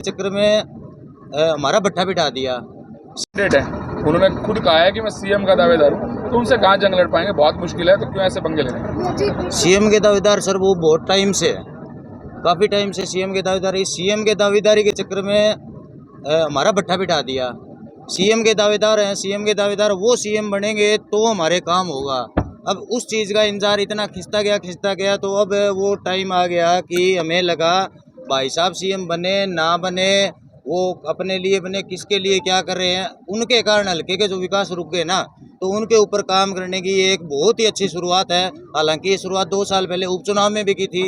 चक्कर में हमारा भट्ठा बिठा दिया। कैंडिडेट है, उन्होंने खुद कहा है कि मैं सीएम का दावेदार हूँ, तो उनसे कहाँ जंग लड़ पाएंगे, बहुत मुश्किल है, तो क्यों ऐसे पंगे ले रहे हैं? सीएम के दावेदार सर वो बहुत टाइम से है, काफ़ी टाइम से सीएम के दावेदारी, सीएम के दावेदारी के चक्कर में हमारा भट्ठा बिठा दिया। सीएम के दावेदार हैं, सीएम के दावेदार वो सीएम बनेंगे तो हमारे काम होगा। अब उस चीज़ का इंतजार इतना खिंचता गया तो अब वो टाइम आ गया कि हमें लगा भाई साहब सीएम बने ना बने, वो अपने लिए बने, किसके लिए क्या कर रहे हैं, उनके कारण हल्के के जो विकास रुक गए ना, तो उनके ऊपर काम करने की ये एक बहुत ही अच्छी शुरुआत है। हालांकि ये शुरुआत 2 साल पहले उपचुनाव में भी की थी,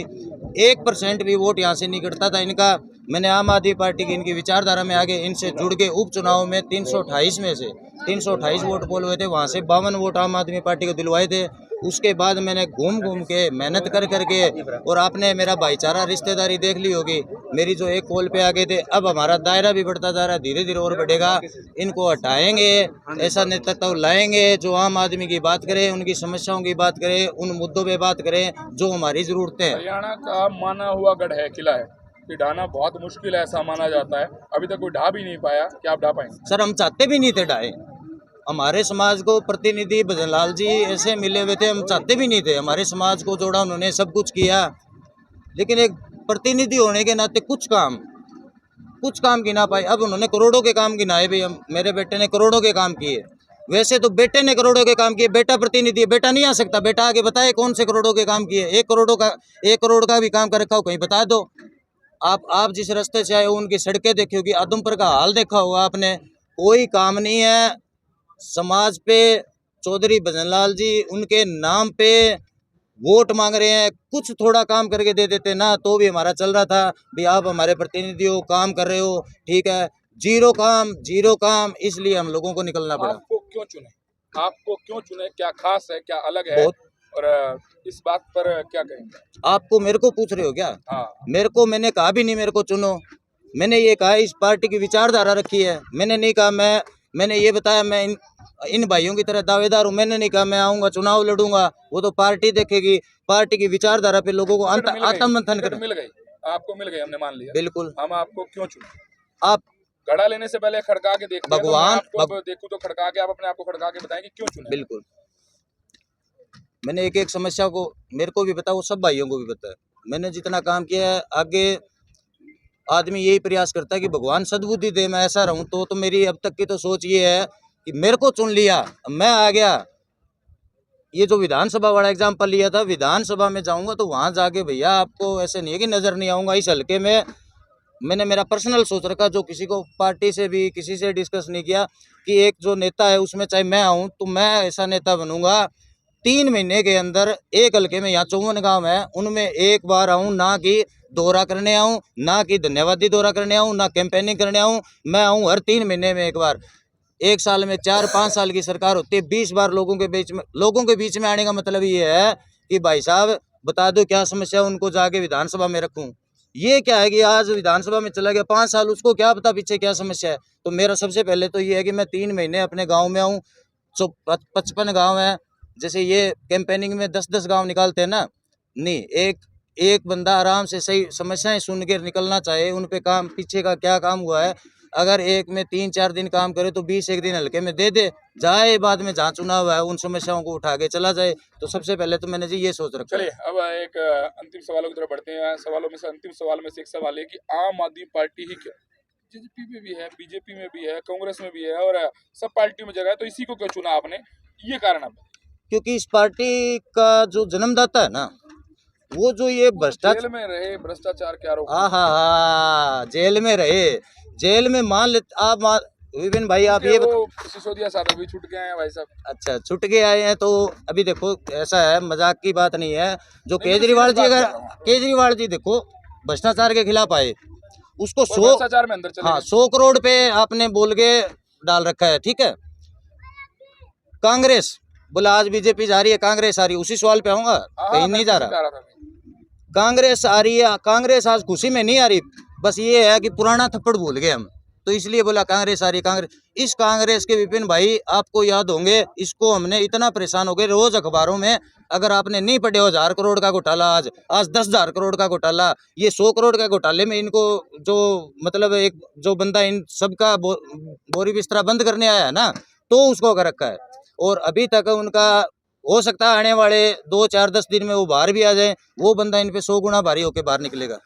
1% भी वोट यहाँ से नहीं कटता था इनका। मैंने आम आदमी पार्टी की इनकी विचारधारा में आगे इनसे जुड़ के उपचुनाव में 328 में से 328 वोट पोल हुए थे, वहाँ से 52 वोट आम आदमी पार्टी को दिलवाए थे। उसके बाद मैंने घूम के मेहनत कर के, और आपने मेरा भाईचारा रिश्तेदारी देख ली होगी, मेरी जो एक पोल पे आ गए थे, अब हमारा दायरा भी बढ़ता जा रहा है, धीरे धीरे और बढ़ेगा। इनको हटाएंगे, ऐसा नेतृत्व लाएंगे जो आम आदमी की बात करे, उनकी समस्याओं की बात करे, उन मुद्दों पे बात करें जो हमारी जरूरतें हैं। हरियाणा का माना हुआ गढ़ है, किला है, कि ढाना बहुत मुश्किल है ऐसा माना जाता है, अभी तक कोई ढा भी नहीं पाया, क्या आप ढा पाएंगे? सर हम चाहते भी नहीं थे ढाए, हमारे समाज को प्रतिनिधि भजनलाल जी ऐसे मिले हुए थे, हम चाहते भी नहीं थे, हमारे समाज को जोड़ा उन्होंने, सब कुछ किया, लेकिन एक प्रतिनिधि होने के नाते कुछ काम गिना पाए। अब उन्होंने करोड़ों के काम गिनाए भी, हम मेरे बेटे ने करोड़ों के काम किए। वैसे तो बेटे ने करोड़ों के काम किए, बेटा प्रतिनिधि है, बेटा नहीं आ सकता, बेटा आगे बताए कौन से करोड़ों के काम किए। 1 करोड़ का भी काम कर रखा हो कहीं बता दो। आप जिस रास्ते से आए हो उनकी सड़कें देखी होगी, आदमपुर का हाल देखा होगा आपने, कोई काम नहीं है समाज पे। चौधरी भजनलाल जी उनके नाम पे वोट मांग रहे हैं, कुछ थोड़ा काम करके दे देते ना तो भी हमारा चल रहा था, भी आप हमारे प्रतिनिधि हो, काम कर रहे हो, ठीक है। जीरो काम, इसलिए हम लोगों को निकलना पड़ा। आपको क्यों चुने, क्या खास है, क्या अलग है? बहुत। और इस बात पर क्या कहेंगे? आपको मेरे को पूछ रहे हो क्या? हाँ, मैंने कहा भी नहीं मेरे को चुनो, मैंने ये कहा इस पार्टी की विचारधारा रखी है। मैंने नहीं कहा मैंने ये बताया मैं इन भाइयों की तरह दावेदार हूँ। मैंने नहीं कहा मैं आऊंगा चुनाव लड़ूंगा, वो तो पार्टी देखेगी, पार्टी की विचारधारा पे लोगों को आत्ममंथन कर। मिल गई, आपको मिल गई, हमने मान लिया। बिल्कुल। हम आपको क्यों चुने? आप घड़ा लेने से पहले खड़का के देखते हैं, भगवान तो मैं आपको देखूं तो खड़का के आप अपने आप को खड़का के बताएं कि क्यों चुने? बिल्कुल, मैंने एक समस्या को मेरे को भी पता, वो सब भाइयों को भी पता है। मैंने जितना काम किया है, आगे आदमी यही प्रयास करता है कि भगवान सद्बुद्धि दे, मैं ऐसा रहूं। तो मेरी अब तक की तो सोच ये है कि मेरे को चुन लिया, मैं आ गया। ये जो विधानसभा वाला एग्जाम्पल लिया था, विधानसभा में जाऊंगा तो वहां जाके भैया आपको ऐसे नहीं है कि नजर नहीं आऊंगा। इस हल्के में मैंने मेरा पर्सनल सोच रखा, जो किसी को पार्टी से भी किसी से डिस्कस नहीं किया, कि एक जो नेता है उसमें चाहे मैं आऊँ तो मैं ऐसा नेता बनूंगा 3 महीने के अंदर एक हल्के में, यहाँ 54 गाँव है, उनमें एक बार आऊँ, ना कि दौरा करने आऊँ, ना कि धन्यवादी दौरा करने आऊँ, ना कैंपेनिंग करने आऊँ। मैं आऊँ हर 3 महीने में एक बार। 1 साल में 4-5 साल की सरकार होती है, 20 बार लोगों के बीच में आने का मतलब ये है कि भाई साहब बता दो क्या समस्या, उनको जाके विधानसभा में रखूं। ये क्या है कि आज विधानसभा में चला गया 5 साल, उसको क्या पता पीछे क्या समस्या है। तो मेरा सबसे पहले तो ये है कि मैं 3 महीने अपने गाँव में आऊँ। 55 गाँव है, जैसे ये कैंपेनिंग में 10-10 गाँव निकालते हैं ना, नहीं, एक बंदा आराम से सही समस्याएं सुन के निकलना चाहिए, उन पे काम पीछे का क्या काम हुआ है। अगर एक में 3-4 दिन काम करे तो 20 एक दिन हल्के में दे दे जाए, बाद में जहाँ चुनाव है उन समस्याओं को उठा के चला जाए। तो सबसे पहले तो मैंने जी ये सोच रखा। चलिए अब एक अंतिम सवालों की तरफ बढ़ते हैं। सवालों में से अंतिम सवाल में से एक सवाल है कि आम आदमी पार्टी ही क्यों? जेजेपी में भी है, बीजेपी में भी है, कांग्रेस में भी है, और सब पार्टी में जगह है, तो इसी को क्यों चुना आपने, ये कारण आप? क्योंकि इस पार्टी का जो जन्मदाता है ना, वो जो ये भ्रष्टाचार जेल में रहे, भ्रष्टाचार के आरोप, जेल में रहे, जेल में मान लेते आप विपिन भाई, आप ये सिसोदिया साहब अभी छूट के आए हैं भाई साहब। अच्छा, छुट के आए हैं तो अभी देखो ऐसा है, मजाक की बात नहीं है। जो केजरीवाल जी, अगर केजरीवाल जी देखो भ्रष्टाचार के खिलाफ आए, उसको 100 में अंदर चले, हाँ 100 करोड़ पे आपने बोल के डाल रखा है, ठीक है। कांग्रेस बोला आज बीजेपी जा रही है, कांग्रेस आ रही है, उसी सवाल पे आऊंगा, कहीं नहीं जा रहा। कांग्रेस आ रही है, कांग्रेस आज खुशी में नहीं आ रही, बस ये है कि पुराना थप्पड़ भूल गए हम। तो इसलिए बोला कांग्रेस आ रही कांग्रेस। इस कांग्रेस के विपिन भाई आपको याद होंगे, इसको हमने इतना परेशान हो गए रोज अखबारों में, अगर आपने नहीं पढ़े 1000 करोड़ का घोटाला, आज 10,000 करोड़ का घोटाला, ये 100 करोड़ का घोटाले में इनको जो मतलब एक जो बंदा इन सबका बोरी बिस्तरा बंद करने आया है ना, तो उसको कर रखा है। और अभी तक उनका हो सकता है आने वाले 2, 4, 10 दिन में वो बाहर भी आ जाए, वो बंदा इन पे 100 गुना भारी होकर बाहर निकलेगा।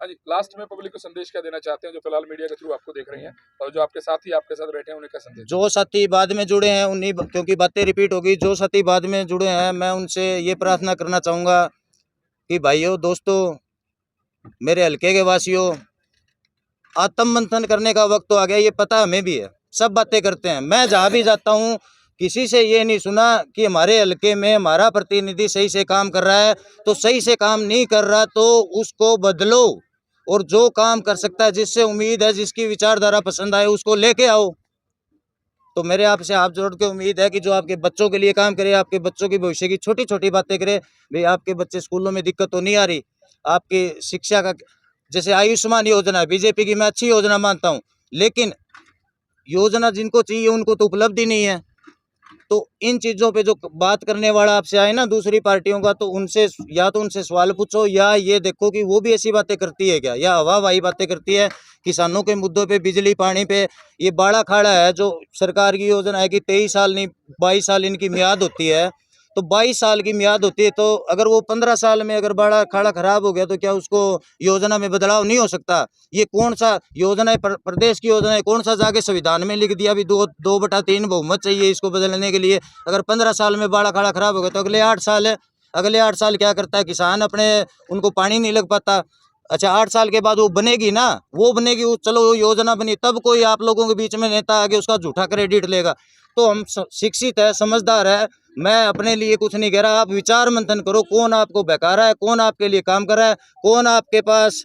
हाँ जी, लास्ट में पब्लिक को संदेश क्या देना चाहते हैं जो फिलहाल मीडिया के थ्रू आपको देख रही हैं, और जो आपके साथी आपके साथ बैठे हैं उन्हें क्या संदेश? जो साथी बाद में जुड़े हैं उन्हीं, क्योंकि बातें रिपीट होगी, जो साथी बाद में जुड़े हैं मैं उनसे ये प्रार्थना करना चाहूँगा कि भाइयों दोस्तों, मेरे हल्के के वासियों, आत्म मंथन करने का वक्त तो आ गया। ये पता हमें भी है, सब बातें करते हैं, मैं जहाँ भी जाता हूँ किसी से ये नहीं सुना कि हमारे हल्के में हमारा प्रतिनिधि सही से काम कर रहा है। तो सही से काम नहीं कर रहा तो उसको बदलो, और जो काम कर सकता है, जिससे उम्मीद है, जिसकी विचारधारा पसंद आए, उसको लेके आओ। तो मेरे आपसे हाथ जोड़ के उम्मीद है कि जो आपके बच्चों के लिए काम करे, आपके बच्चों की भविष्य की छोटी छोटी बातें करे। भाई आपके बच्चे स्कूलों में दिक्कत तो नहीं आ रही, आपकी शिक्षा का, जैसे आयुष्मान योजना बीजेपी की मैं अच्छी योजना मानता हूँ, लेकिन योजना जिनको चाहिए उनको तो उपलब्ध ही नहीं है। तो इन चीज़ों पे जो बात करने वाला आपसे आए ना दूसरी पार्टियों का, तो उनसे या तो उनसे सवाल पूछो, या ये देखो कि वो भी ऐसी बातें करती है क्या, या हवाई बातें करती है किसानों के मुद्दों पे, बिजली पानी पे। ये बाड़ा खाड़ा है जो सरकार की योजना है कि 23 साल नहीं 22 साल इनकी मियाद होती है। तो 22 साल की मियाद होती है, तो अगर वो 15 साल में अगर बाड़ा खाड़ा खराब हो गया तो क्या उसको योजना में बदलाव नहीं हो सकता? ये कौन सा योजना है, प्रदेश की योजना है, कौन सा जाके संविधान में लिख दिया? अभी 2/3 बहुमत चाहिए इसको बदलने के लिए। अगर 15 साल में बाड़ा खाड़ा खराब हो गया तो अगले 8 साल है, अगले 8 साल क्या करता है किसान? अपने उनको पानी नहीं लग पाता। अच्छा 8 साल के बाद वो बनेगी ना, वो बनेगी, वो चलो वो योजना बनी, तब कोई आप लोगों के बीच में नेता आगे उसका झूठा क्रेडिट लेगा। तो हम शिक्षित है, समझदार है, मैं अपने लिए कुछ नहीं कह रहा। आप विचार मंथन करो, कौन आपको बहका रहा है, कौन आपके लिए काम कर रहा है, कौन आपके पास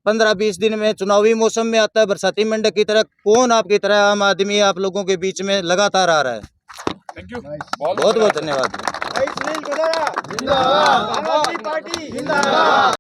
15-20 दिन में चुनावी मौसम में आता है बरसाती मेंढक की तरह, कौन आपकी तरह आम आदमी आप लोगों के बीच में लगातार आ रहा है। थैंक यू, बहुत बहुत धन्यवाद। सुनील गुजारा जिंदाबाद, आम आदमी पार्टी जिंदाबाद।